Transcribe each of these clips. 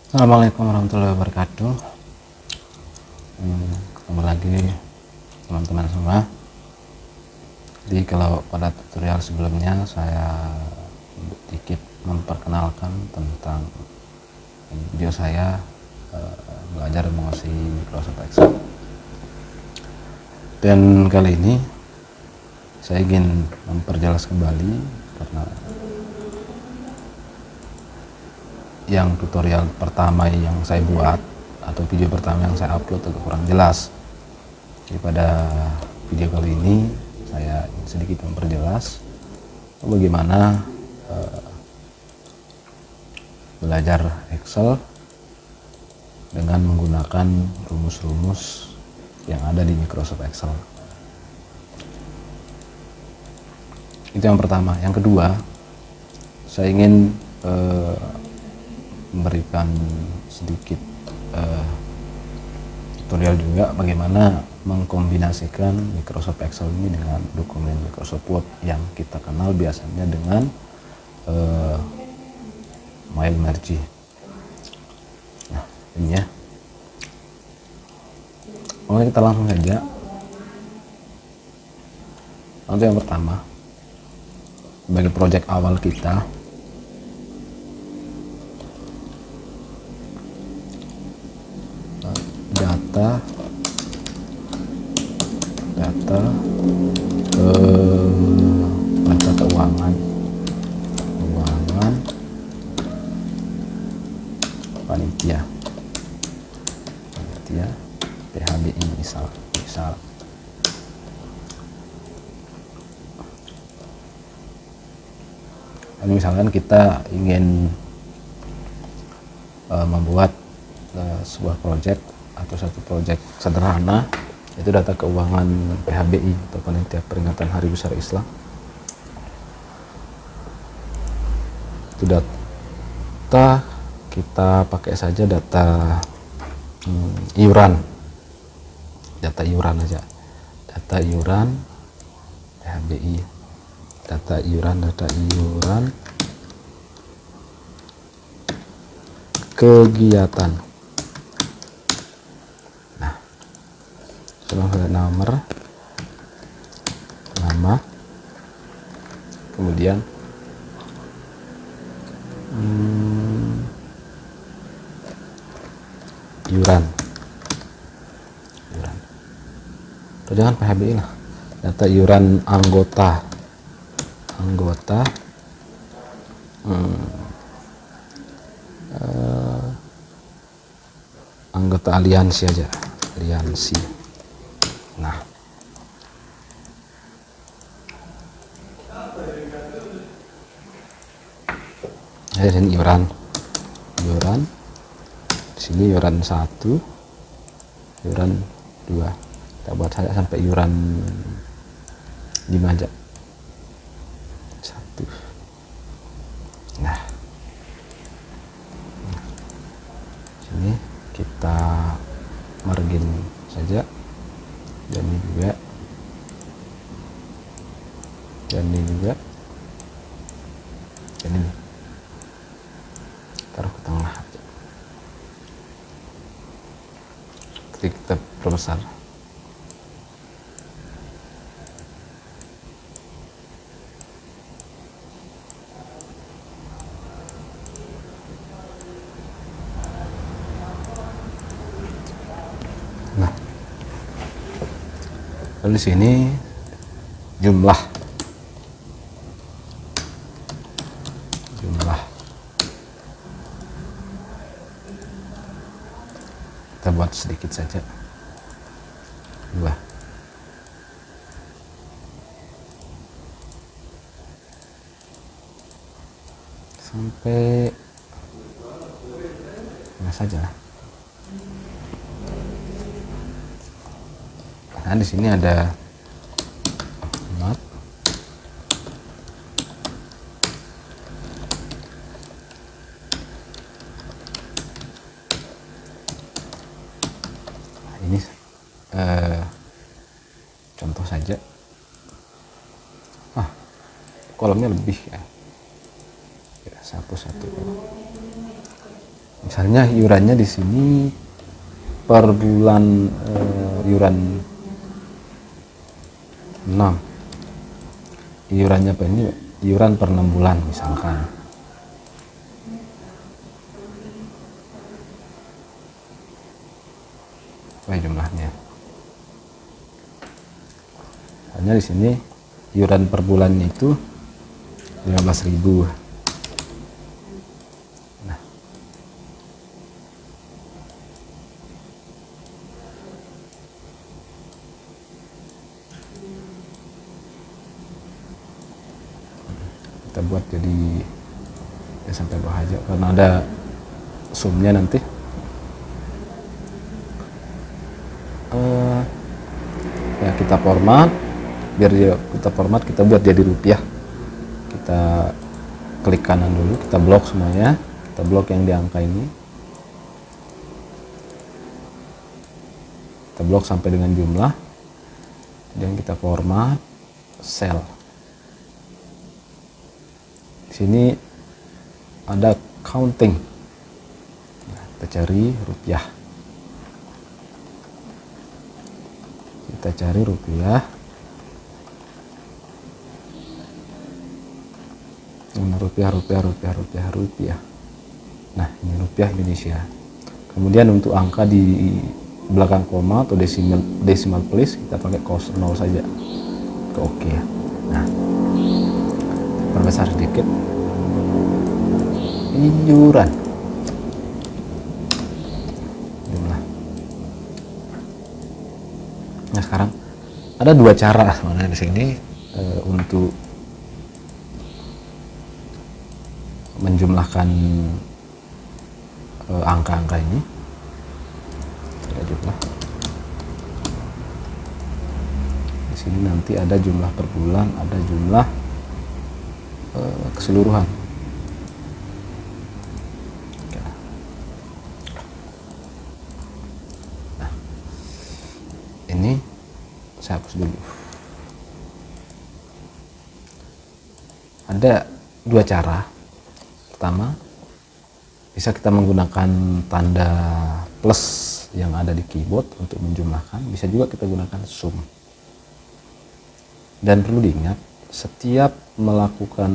Assalamualaikum warahmatullahi wabarakatuh. Ketemu lagi teman-teman semua. Jadi kalau pada tutorial sebelumnya saya sedikit memperkenalkan tentang video saya belajar menguasai Microsoft Excel. Dan kali ini saya ingin memperjelas kembali karena yang tutorial pertama yang saya buat atau video pertama yang saya upload agak kurang jelas. Jadi pada video kali ini saya sedikit memperjelas bagaimana belajar Excel dengan menggunakan rumus-rumus yang ada di Microsoft Excel. Itu yang pertama. Yang kedua, saya ingin memberikan sedikit tutorial juga bagaimana mengkombinasikan Microsoft Excel ini dengan dokumen Microsoft Word yang kita kenal biasanya dengan mail merge. Nah, ini ya. Oke, kita langsung saja. Untuk yang pertama, sebagai project awal kita, data keuangan panitia PHBI misal misalkan kita ingin membuat sebuah project atau satu project sederhana, itu data keuangan PHBI atau Panitia Peringatan Hari Besar Islam. Itu data kita pakai saja data iuran, data iuran aja, data iuran PHBI, data iuran kegiatan. Nama, kemudian iuran. Atau jangan PHBI lah, data iuran anggota anggota aliansi aja, aliansi. Nah, ini iuran di sini, iuran 1, iuran 2, kita buat saja sampai iuran 5 aja, 1. Nah, sini kita margin saja, dan ini juga, dan ini taruh ke tengah aja. Ketika kita perbesar, nah, lalu di sini jumlah kita buat sedikit saja, 2. Sampai nah saja. Nah, di sini ada not, ini contoh saja. kolomnya lebih ya, hapus 1. Misalnya iurannya di sini per bulan iuran 6. Iurannya apa ini? Iuran per 6 bulan misalkan. Jumlahnya. Hanya di sini iuran per bulannya itu 15.000. Nah, kita buat jadi ya sampai bawah aja karena ada sumnya nanti. Ya kita format, biar kita format, kita buat jadi rupiah. Kita klik kanan dulu, kita blok semuanya, kita blok yang di angka ini, kita blok sampai dengan jumlah, dan kita format sel. Di sini ada counting, nah, kita cari rupiah. Kita cari rupiah. Rupiah. Nah, ini rupiah Indonesia. Kemudian untuk angka di belakang koma atau decimal place kita pakai 0 saja. Oke ya. Nah, perbesar sedikit. Iuran. Nah, sekarang ada dua cara sebenarnya di sini untuk menjumlahkan angka-angka ini. Kita jumlah. Di sini nanti ada jumlah per bulan, ada jumlah keseluruhan. Nah, ini saya hapus dulu. Ada dua cara. Pertama, bisa kita menggunakan tanda plus yang ada di keyboard untuk menjumlahkan. Bisa juga kita gunakan sum. Dan perlu diingat, setiap melakukan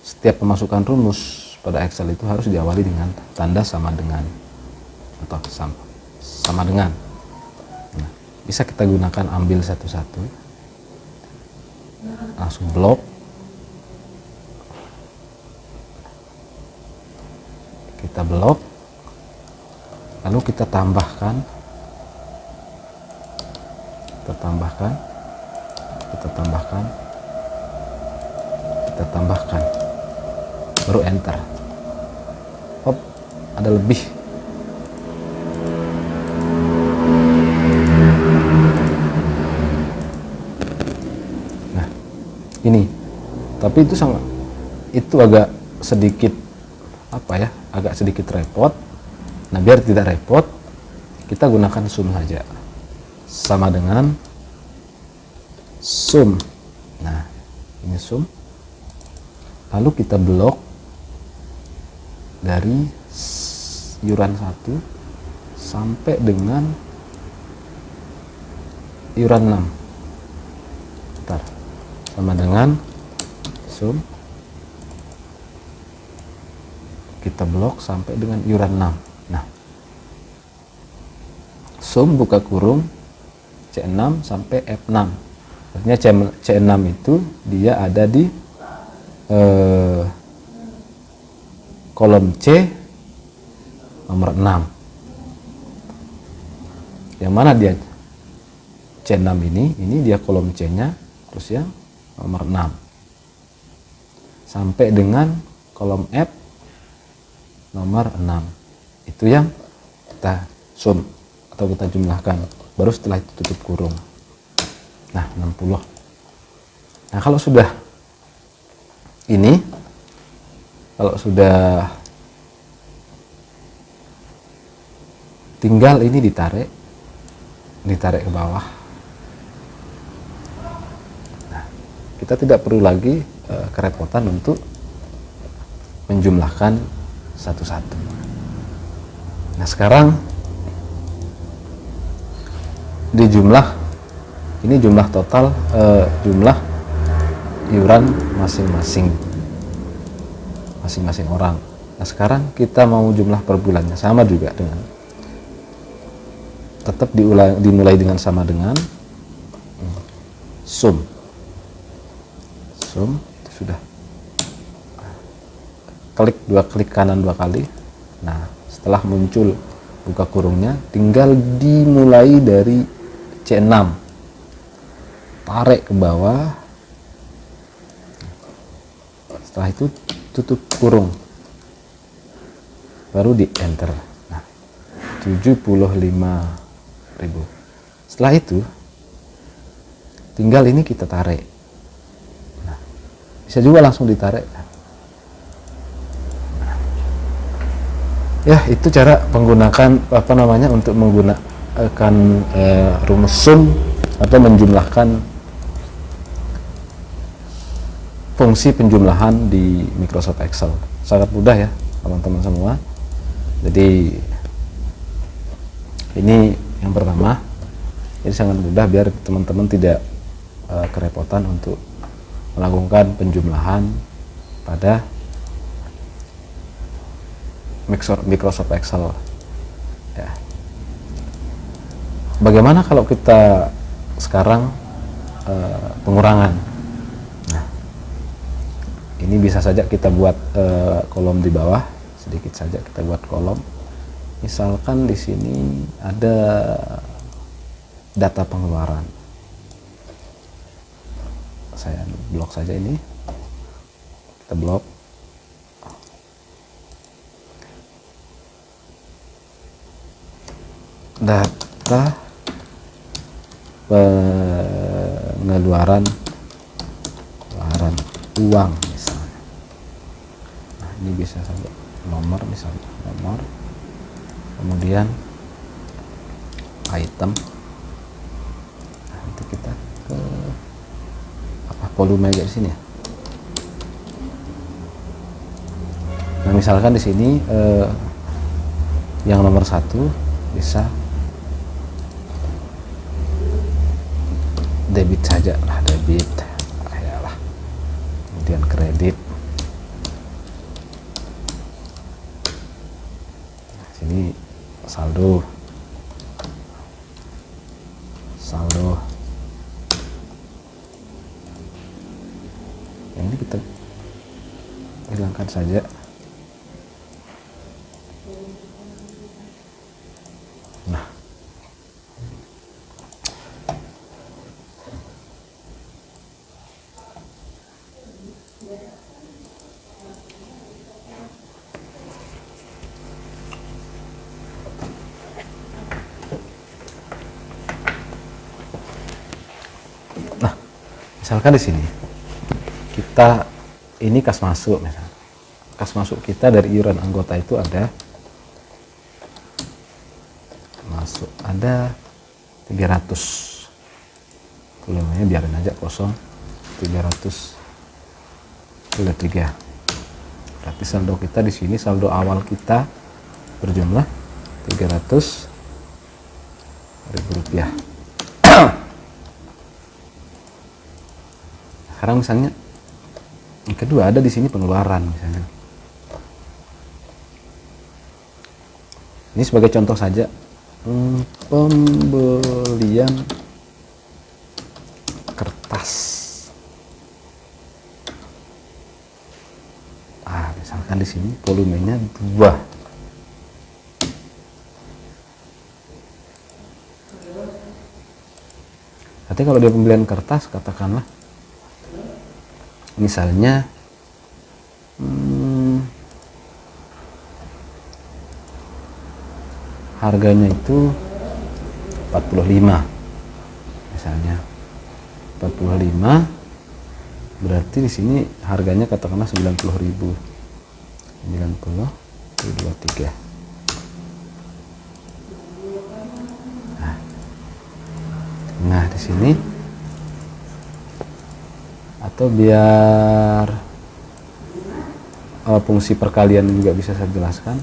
setiap pemasukan rumus pada Excel itu harus diawali dengan tanda sama dengan atau sama dengan. Nah, bisa kita gunakan, ambil satu-satu, langsung blok. Kita blok, lalu kita tambahkan, baru enter. Hop, ada lebih. Nah, ini. Tapi itu agak sedikit agak sedikit repot. Nah, biar tidak repot, kita gunakan sum saja. Sama dengan sum. Nah, ini sum. Lalu kita blok dari iuran 1 sampai dengan iuran 6. Sama dengan sum. Kita blok sampai dengan iuran 6. Nah, sum buka kurung C6 sampai F6. Artinya C6 itu dia ada di kolom C nomor 6. Yang mana dia C6 ini dia kolom C-nya, terus yang nomor 6. Sampai dengan kolom F nomor 6. Itu yang kita sum atau kita jumlahkan. Baru setelah itu tutup kurung. Nah, 60. Nah, kalau sudah tinggal ini ditarik ke bawah. Nah, kita tidak perlu lagi kerepotan untuk menjumlahkan satu-satu. Nah sekarang di jumlah ini jumlah total, jumlah iuran masing-masing orang. Nah sekarang kita mau jumlah per bulannya, sama juga dengan tetap dimulai dengan sama dengan sum itu sudah dua klik kanan 2 kali. Nah setelah muncul buka kurungnya, tinggal dimulai dari C6, tarik ke bawah, setelah itu tutup kurung, baru di enter. Nah 75.000. Setelah itu tinggal ini kita tarik. Nah, bisa juga langsung ditarik. Ya itu cara menggunakan untuk menggunakan rumus sum atau menjumlahkan fungsi penjumlahan di Microsoft Excel. Sangat mudah ya teman-teman semua. Jadi ini yang pertama, ini sangat mudah biar teman-teman tidak kerepotan untuk melakukan penjumlahan pada Microsoft Excel ya. Bagaimana kalau kita sekarang pengurangan? Nah, ini bisa saja kita buat kolom di bawah, sedikit saja kita buat kolom. Misalkan di sini ada data pengeluaran, saya blok saja ini, kita blok. Data pengeluaran uang misalnya. Nah ini bisa saja nomor, misalnya nomor, kemudian item. Nah, nanti kita ke volume aja di sini ya. Nah misalkan di sini yang nomor 1 bisa debit saja lah, debit lah, kemudian kredit. Nah, sini saldo, yang ini kita hilangkan saja. Nah misalkan di sini kita ini kas masuk, misalnya kas masuk kita dari iuran anggota itu ada masuk ada 300, volumenya biarin aja kosong, 303. Berarti saldo kita di sini, saldo awal kita berjumlah 300.000 rupiah. Sekarang misalnya yang kedua ada di sini pengeluaran misalnya. Ini sebagai contoh saja, pembelian kertas. Misalkan di sini volumenya 2. Nanti kalau dia pembelian kertas, katakanlah misalnya harganya itu 45 misalnya, 45, berarti di sini harganya katakanlah 90.000, 90,23. Nah di sini, atau biar fungsi perkalian juga bisa saya jelaskan.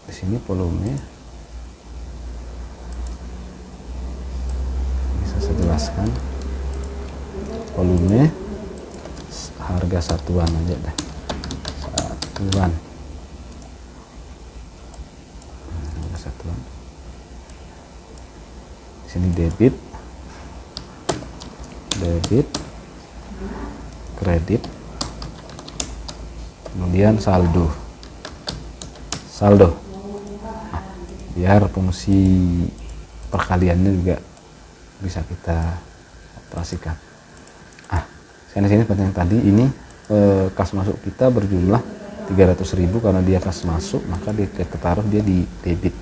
Di sini volume bisa saya jelaskan. Volume harga satuan aja deh, satuan, harga satuan. Di sini debit, kredit, kemudian saldo. Nah, biar fungsi perkaliannya juga bisa kita operasikan. Di sini seperti yang tadi, ini kas masuk kita berjumlah 300.000. Karena dia kas masuk, maka kita taruh dia di debit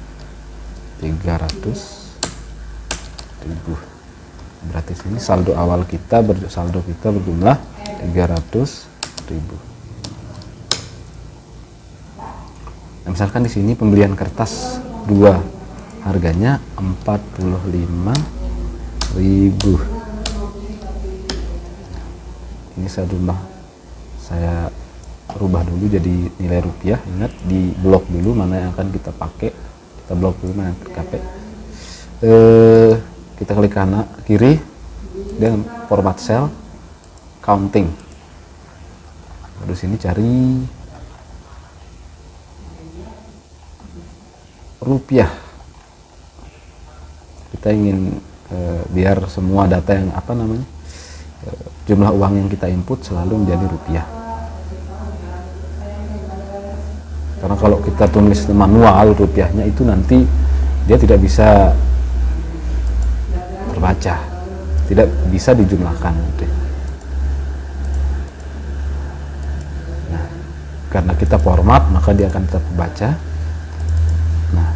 300.000. Berarti sini saldo awal kita berjumlah 300.000. Nah, misalkan di sini pembelian kertas 2 harganya 45.000. Ini saya rubah dulu jadi nilai rupiah. Ingat, di blok dulu mana yang akan kita pakai, kita blok dulu mana yang terpakai. Kita klik kanan kiri dan format cell, counting. Lalu sini cari rupiah. Kita ingin biar semua data yang jumlah uang yang kita input selalu menjadi rupiah. Karena kalau kita tulis manual rupiahnya itu nanti dia tidak bisa terbaca, tidak bisa dijumlahkan. Nah, karena kita format maka dia akan tetap terbaca. Nah,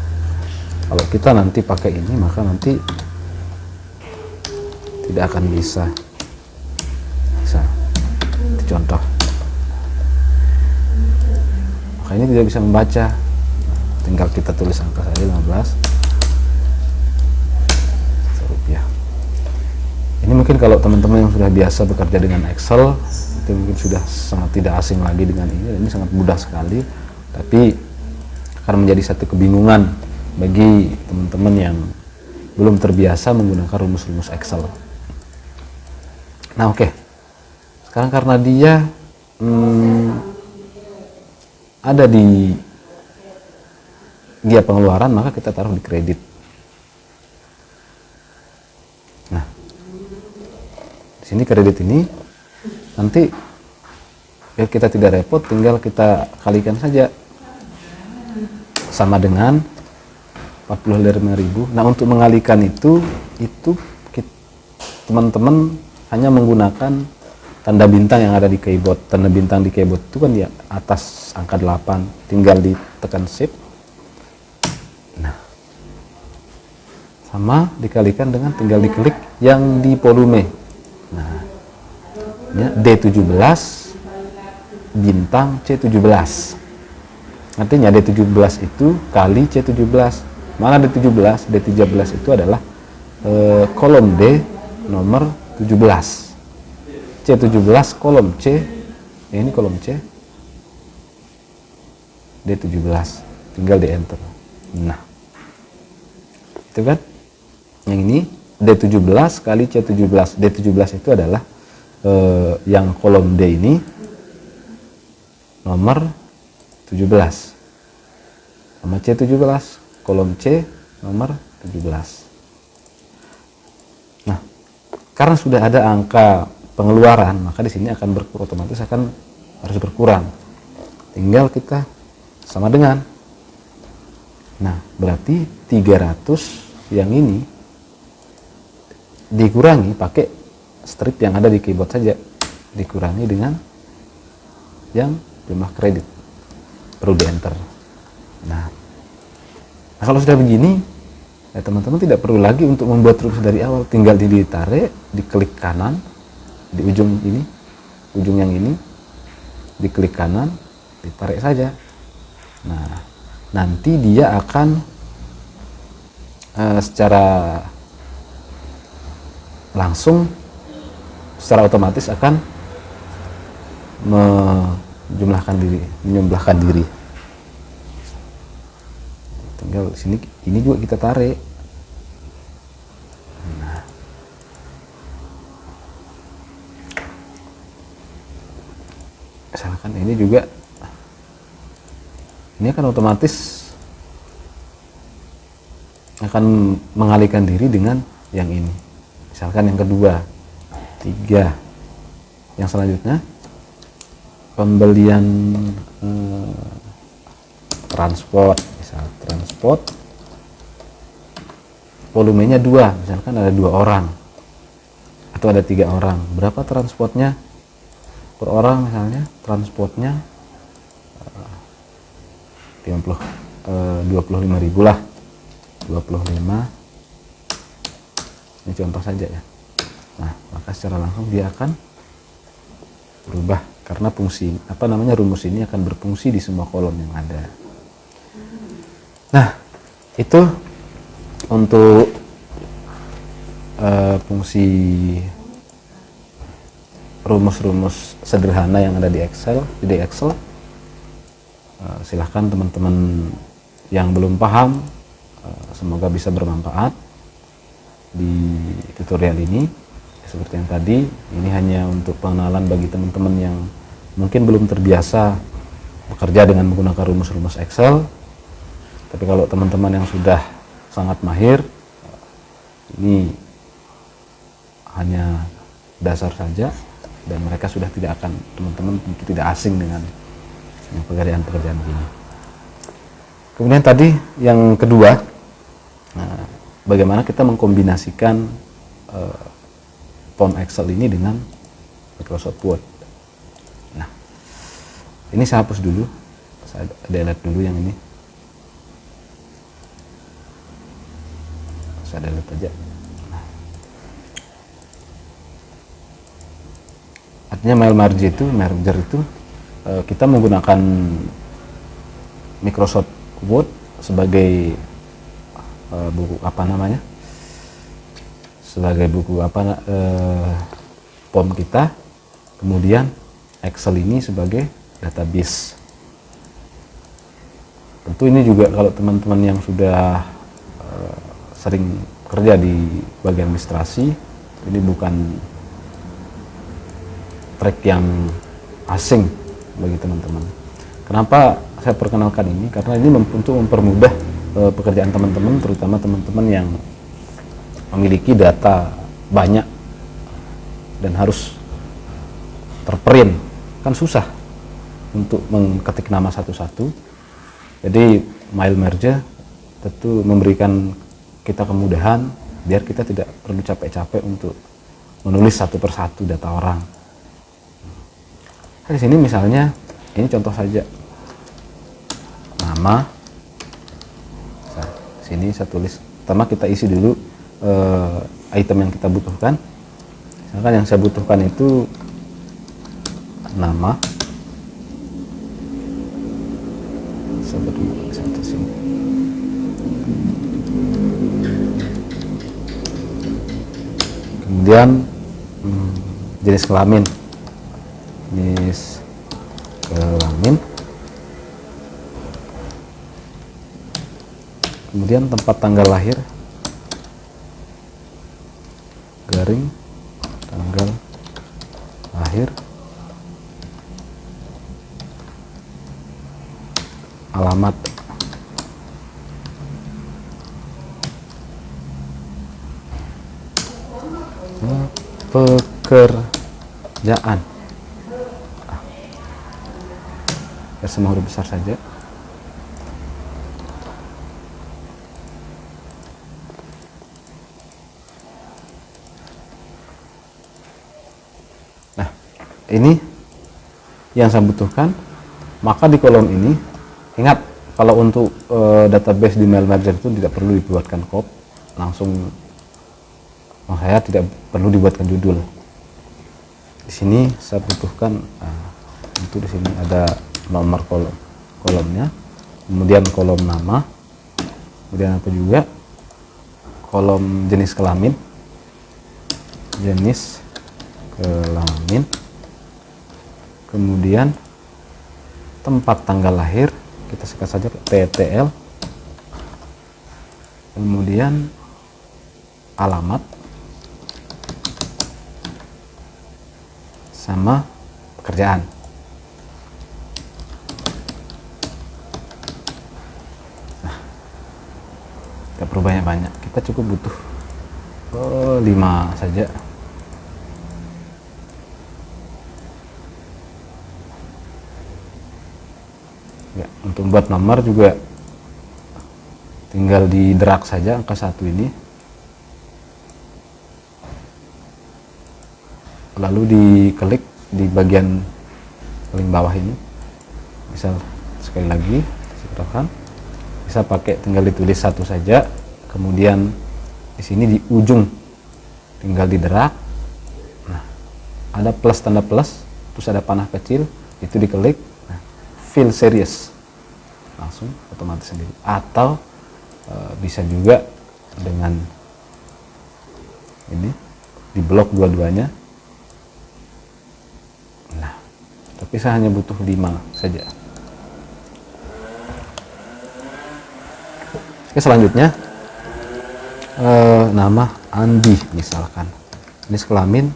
kalau kita nanti pakai ini maka nanti tidak akan bisa. Contoh, maka ini tidak bisa membaca, tinggal kita tulis angka saja 15 rupiah. Ini mungkin kalau teman-teman yang sudah biasa bekerja dengan Excel itu mungkin sudah sangat tidak asing lagi dengan ini sangat mudah sekali, tapi akan menjadi satu kebingungan bagi teman-teman yang belum terbiasa menggunakan rumus-rumus Excel. Nah, oke. Sekarang karena dia ada di dia pengeluaran, maka kita taruh di kredit. Nah, di sini kredit ini nanti biar kita tidak repot, tinggal kita kalikan saja sama dengan 45.000. Nah, untuk mengalikan itu teman-teman hanya menggunakan tanda bintang yang ada di keyboard. Tanda bintang di keyboard itu kan di atas angka 8, tinggal ditekan shift. Nah, sama dikalikan dengan tinggal diklik yang di volume. Nah, ya, D17 bintang C17. Artinya D17 itu kali C17. Mana D17? D13 itu adalah kolom D nomor 17. C17 kolom C, ini kolom C, D17, tinggal di enter. Nah, itu kan yang ini D17 kali C17. D17 itu adalah yang kolom D ini nomor 17 sama C17, kolom C nomor 17. Nah, karena sudah ada angka pengeluaran, maka di sini akan otomatis harus berkurang. Tinggal kita sama dengan. Nah, berarti 300 yang ini dikurangi pakai strip yang ada di keyboard saja, dikurangi dengan yang jumlah kredit, perlu di enter. Nah, kalau sudah begini, ya teman-teman tidak perlu lagi untuk membuat rumus dari awal, tinggal ditarik, diklik kanan di ujung ini, ujung yang ini, diklik kanan, ditarik saja. Nah, nanti dia akan secara langsung, secara otomatis akan menjumlahkan diri. Tinggal sini ini juga kita tarik. Nah, misalkan ini juga, ini akan otomatis akan mengalihkan diri dengan yang ini. Misalkan yang kedua, 3. Yang selanjutnya pembelian transport, misal transport volumenya 2, misalkan ada 2 orang atau ada 3 orang, berapa transportnya per orang? Misalnya transportnya 25.000 lah, 25, ini contoh saja ya. Nah, maka secara langsung dia akan berubah karena fungsi rumus ini akan berfungsi di semua kolom yang ada. Nah, itu untuk fungsi rumus-rumus sederhana yang ada di Excel. Silahkan teman-teman yang belum paham, semoga bisa bermanfaat di tutorial ini. Seperti yang tadi, ini hanya untuk pengenalan bagi teman-teman yang mungkin belum terbiasa bekerja dengan menggunakan rumus-rumus Excel. Tapi kalau teman-teman yang sudah sangat mahir, ini hanya dasar saja, dan mereka sudah tidak akan, teman-teman tentu tidak asing dengan pekerjaan-pekerjaan ini. Kemudian tadi yang kedua, bagaimana kita mengkombinasikan form Excel ini dengan Microsoft Word. Nah, ini saya hapus dulu, saya delete dulu yang ini, saya delete aja. Artinya merger itu kita menggunakan Microsoft Word sebagai form kita, kemudian Excel ini sebagai database. Tentu ini juga kalau teman-teman yang sudah sering kerja di bagian administrasi, ini bukan trik yang asing bagi teman-teman. Kenapa saya perkenalkan ini? Karena ini untuk mempermudah pekerjaan teman-teman, terutama teman-teman yang memiliki data banyak dan harus terprint, kan susah untuk mengketik nama satu-satu. Jadi file merge tentu memberikan kita kemudahan biar kita tidak perlu capek-capek untuk menulis satu persatu data orang. Di sini misalnya, ini contoh saja, nama. Nah, sini saya tulis. Pertama kita isi dulu item yang kita butuhkan. Misalkan yang saya butuhkan itu nama. Kemudian jenis kelamin. Kemudian tempat tanggal lahir, garing tanggal lahir, alamat, pekerjaan. Semua huruf besar saja. Nah, ini yang saya butuhkan. Maka di kolom ini, ingat kalau untuk database di mail merger itu tidak perlu dibuatkan kop, langsung saya tidak perlu dibuatkan judul. Di sini saya butuhkan untuk di sini ada nomor kolomnya, kemudian kolom nama, kemudian apa juga kolom jenis kelamin, kemudian tempat tanggal lahir kita sikat saja TTL, kemudian alamat sama pekerjaan. Nah, tidak perlu banyak-banyak, kita cukup butuh 5 saja. Ya, untuk buat nomor juga tinggal di drag saja angka 1 ini, lalu diklik di bagian paling bawah ini. Misal sekali lagi silakan, bisa pakai tinggal ditulis 1 saja, kemudian di sini di ujung tinggal di drag. Nah, ada plus, tanda plus, terus ada panah kecil, itu diklik. Nah, fill series langsung otomatis sendiri, atau bisa juga dengan ini di blok dua-duanya. Nah, tapi saya hanya butuh 5 saja. Oke, selanjutnya nama Andi misalkan, jenis kelamin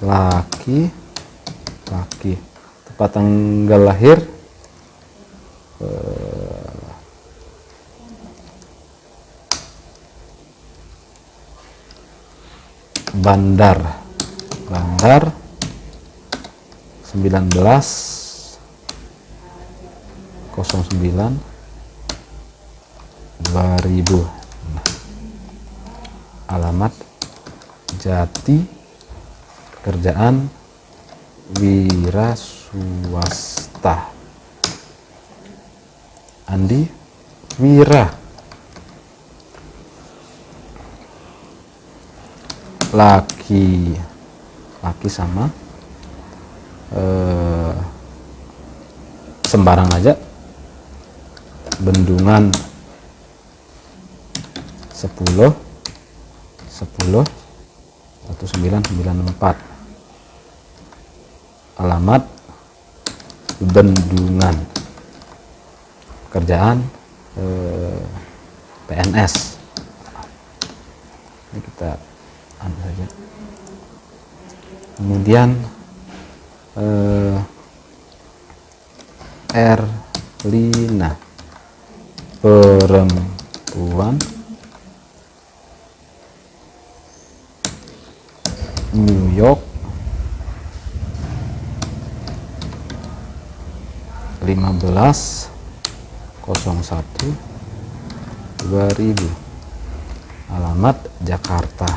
laki, tempat tanggal lahir Bandar 19/09/2000. Alamat Jati, pekerjaan wira swasta. Andi wira. Laki sama sembarang aja, Bendungan 10/1994. Alamat Bendungan, pekerjaan PNS. Ini kita ambil saja. Kemudian Erlina, perempuan, New York 15/01/2000. Alamat Jakarta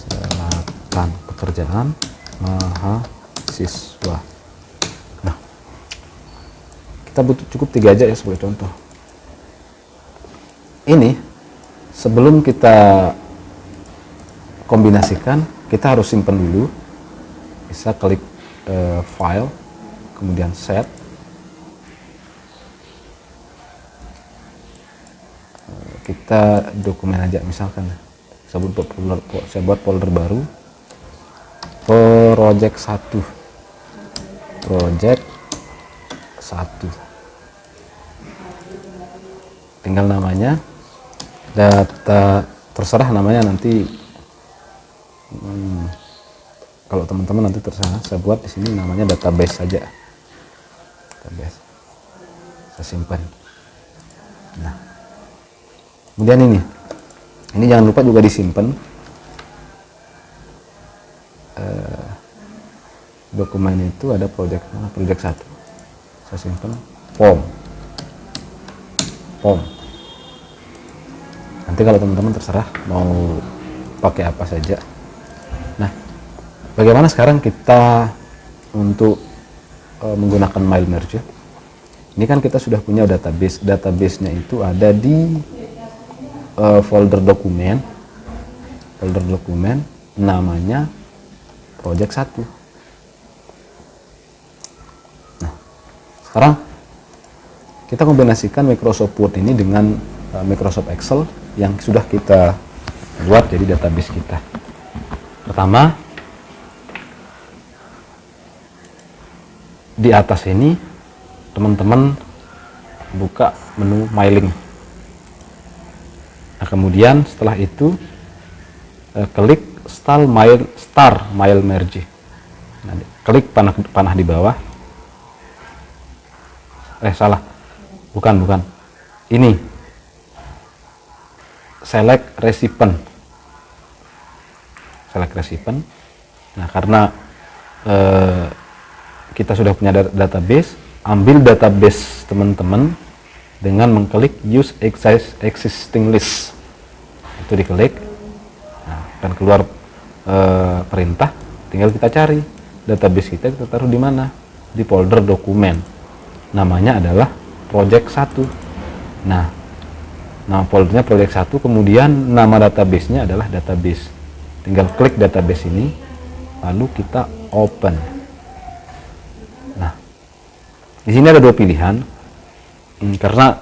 Selatan, pekerjaan mahasiswa. Nah, kita butuh cukup 3 aja ya sebagai contoh. Ini sebelum kita kombinasikan, kita harus simpan dulu. Bisa klik file, kemudian set. Kita dokumen aja, misalkan saya buat folder baru, project 1, tinggal namanya, data, terserah namanya nanti. Kalau teman-teman nanti terserah, saya buat di sini namanya database saja, database, saya simpan. Nah, kemudian ini jangan lupa juga disimpan dokumen itu. Ada project 1, saya simpan form. Nanti kalau teman-teman terserah mau pakai apa saja. Nah, bagaimana sekarang kita untuk menggunakan mail merge? Ini kan kita sudah punya database-nya itu ada di folder dokumen namanya project 1. Nah, sekarang kita kombinasikan Microsoft Word ini dengan Microsoft Excel yang sudah kita buat jadi database kita. Pertama, di atas ini teman-teman buka menu mailing. Nah, kemudian setelah itu klik start mail merge. Nah, klik panah di bawah. Salah. Bukan. Ini. Select recipient. Nah, karena kita sudah punya database, ambil database teman-teman dengan mengklik use existing list. Itu diklik. Nah, akan keluar perintah, tinggal kita cari database kita taruh di mana, di folder dokumen, namanya adalah project 1. Nah, nama foldernya project 1, kemudian nama database-nya adalah database. Tinggal klik database ini, lalu kita open. Nah, di sini ada 2 pilihan, karena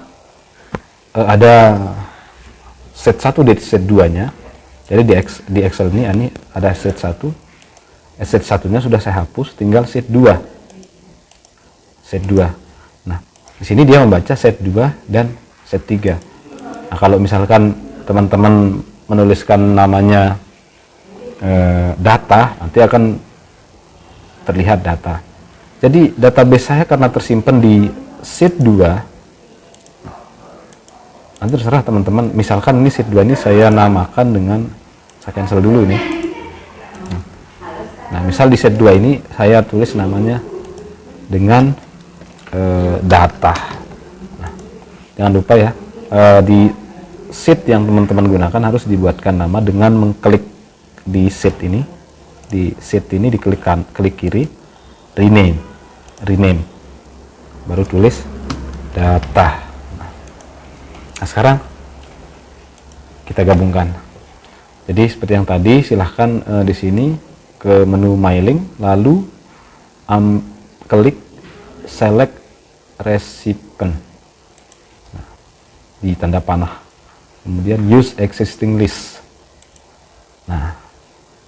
ada set 1 dan set 2-nya. Jadi di Excel ini ada set 1. Set 1-nya sudah saya hapus, tinggal set 2. Nah, di sini dia membaca set 2 dan set 3. Nah, kalau misalkan teman-teman menuliskan namanya data, nanti akan terlihat data. Jadi database saya karena tersimpan di sheet 2, nanti terserah teman-teman. Misalkan ini sheet 2 ini saya namakan dengan, saya cancel dulu ini. Nah, misal di sheet 2 ini saya tulis namanya dengan data. Nah, jangan lupa ya, di sheet yang teman-teman gunakan harus dibuatkan nama dengan mengklik di sheet ini. Di sheet ini klik kiri, rename, baru tulis data. Nah, sekarang kita gabungkan. Jadi seperti yang tadi, silahkan di sini ke menu mailing, lalu klik select recipient. Nah, di tanda panah, kemudian use existing list. Nah,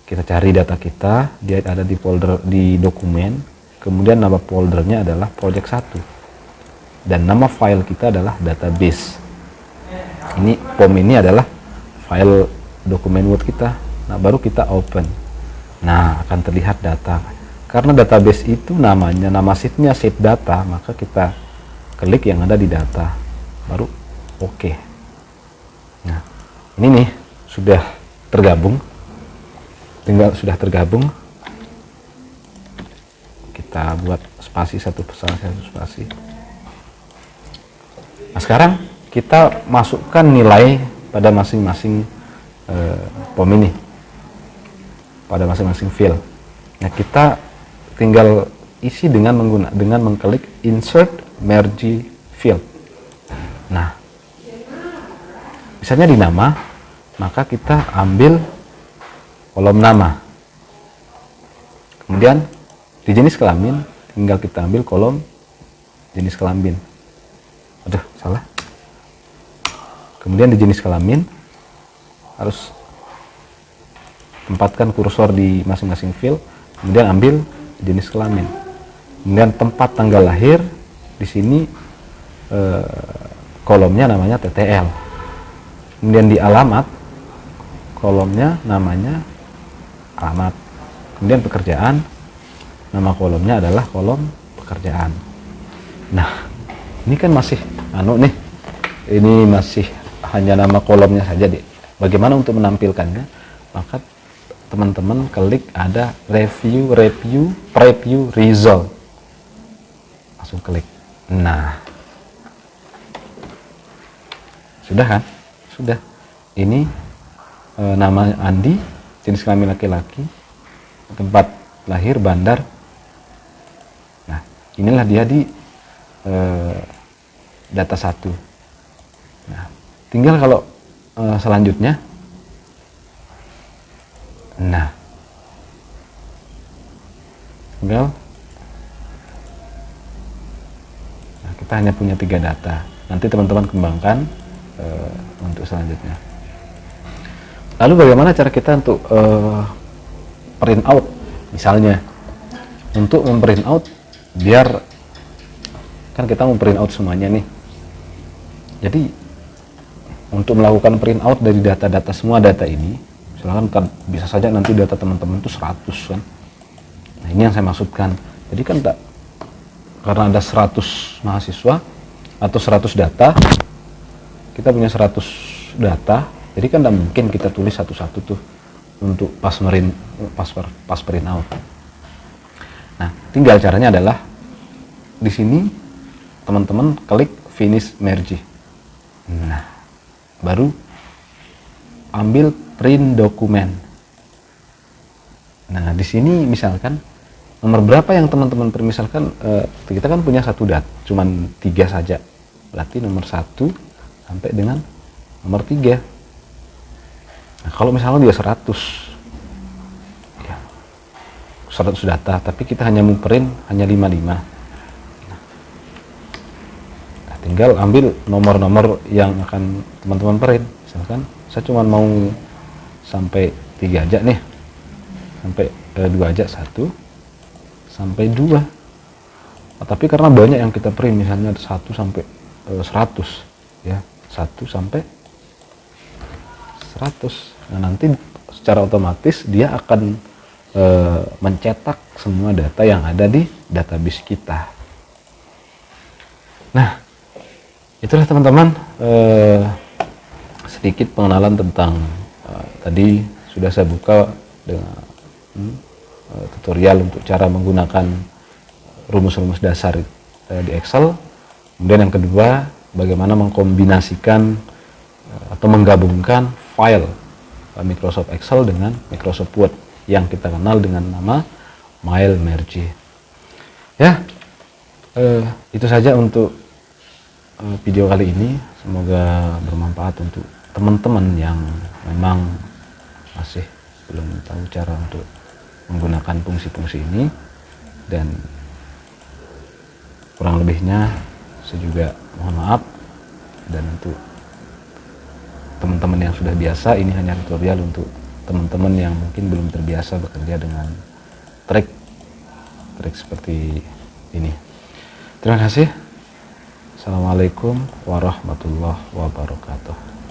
kita cari data kita, dia ada di folder di dokumen, kemudian nama foldernya adalah project 1 dan nama file kita adalah database. Ini form ini adalah file dokumen Word kita. Nah, baru kita open. Nah, akan terlihat data. Karena database itu namanya, nama sheetnya sheet data, maka kita klik yang ada di data, baru oke. Nah, ini nih sudah tergabung. Sudah tergabung. Kita buat spasi satu spasi. Nah, sekarang kita masukkan nilai pada masing-masing form ini, pada masing-masing field. Nah, kita tinggal isi dengan mengklik insert merge field. Nah, misalnya di nama, maka kita ambil kolom nama. Kemudian di jenis kelamin, tinggal kita ambil kolom jenis kelamin. Aduh, salah. Kemudian di jenis kelamin harus tempatkan kursor di masing-masing field, kemudian ambil jenis kelamin. Kemudian tempat tanggal lahir, di sini kolomnya namanya TTL. Kemudian di alamat, kolomnya namanya alamat. Kemudian pekerjaan, nama kolomnya adalah kolom pekerjaan. Nah, ini kan masih nih, ini masih hanya nama kolomnya saja. Bagaimana untuk menampilkannya? Maka teman-teman klik ada preview result, langsung klik. Nah, sudah kan? Sudah. Ini nama Andi, jenis kelamin laki-laki, tempat lahir Bandar. Nah, inilah dia di data 1. Nah, tinggal kalau selanjutnya, nah, kita hanya punya 3 data. Nanti teman-teman kembangkan untuk selanjutnya. Lalu bagaimana cara kita untuk print out? Misalnya untuk memprint out biar kan kita mau print out semuanya nih. Jadi untuk melakukan print out dari data-data semua data ini, misalkan kan bisa saja nanti data teman-teman itu 100 kan. Nah, ini yang saya maksudkan. Jadi kan tak, karena ada 100 mahasiswa atau 100 data, kita punya 100 data, jadi kan tidak mungkin kita tulis satu-satu tuh untuk pas print out. Nah, tinggal caranya adalah di sini teman-teman klik finish merge. Nah, baru ambil print dokumen. Nah, di sini misalkan nomor berapa yang teman-teman misalkan kita kan punya satu cuman 3 saja. Berarti nomor 1 sampai dengan nomor 3. Nah, kalau misalnya dia 100 ya, 100 data, tapi kita hanya mau print hanya 55. Nah, tinggal ambil nomor-nomor yang akan teman-teman print. Misalkan saya cuma mau sampai 3 aja nih, sampai 2 aja, 1 sampai 2. Nah, tapi karena banyak yang kita print, misalnya 1 sampai 100 ya, 1 sampai 100. Nah, nanti secara otomatis dia akan mencetak semua data yang ada di database kita. Nah, itulah teman-teman sedikit pengenalan tentang tadi sudah saya buka dengan tutorial untuk cara menggunakan rumus-rumus dasar di Excel. Kemudian yang kedua, bagaimana mengkombinasikan atau menggabungkan file Microsoft Excel dengan Microsoft Word yang kita kenal dengan nama Mail Merge. Ya, itu saja untuk video kali ini. Semoga bermanfaat untuk teman-teman yang memang masih belum tahu cara untuk menggunakan fungsi-fungsi ini, dan kurang lebihnya saya juga mohon maaf. Dan untuk teman-teman yang sudah biasa, ini hanya tutorial untuk teman-teman yang mungkin belum terbiasa bekerja dengan trik seperti ini. Terima kasih. Assalamualaikum warahmatullahi wabarakatuh.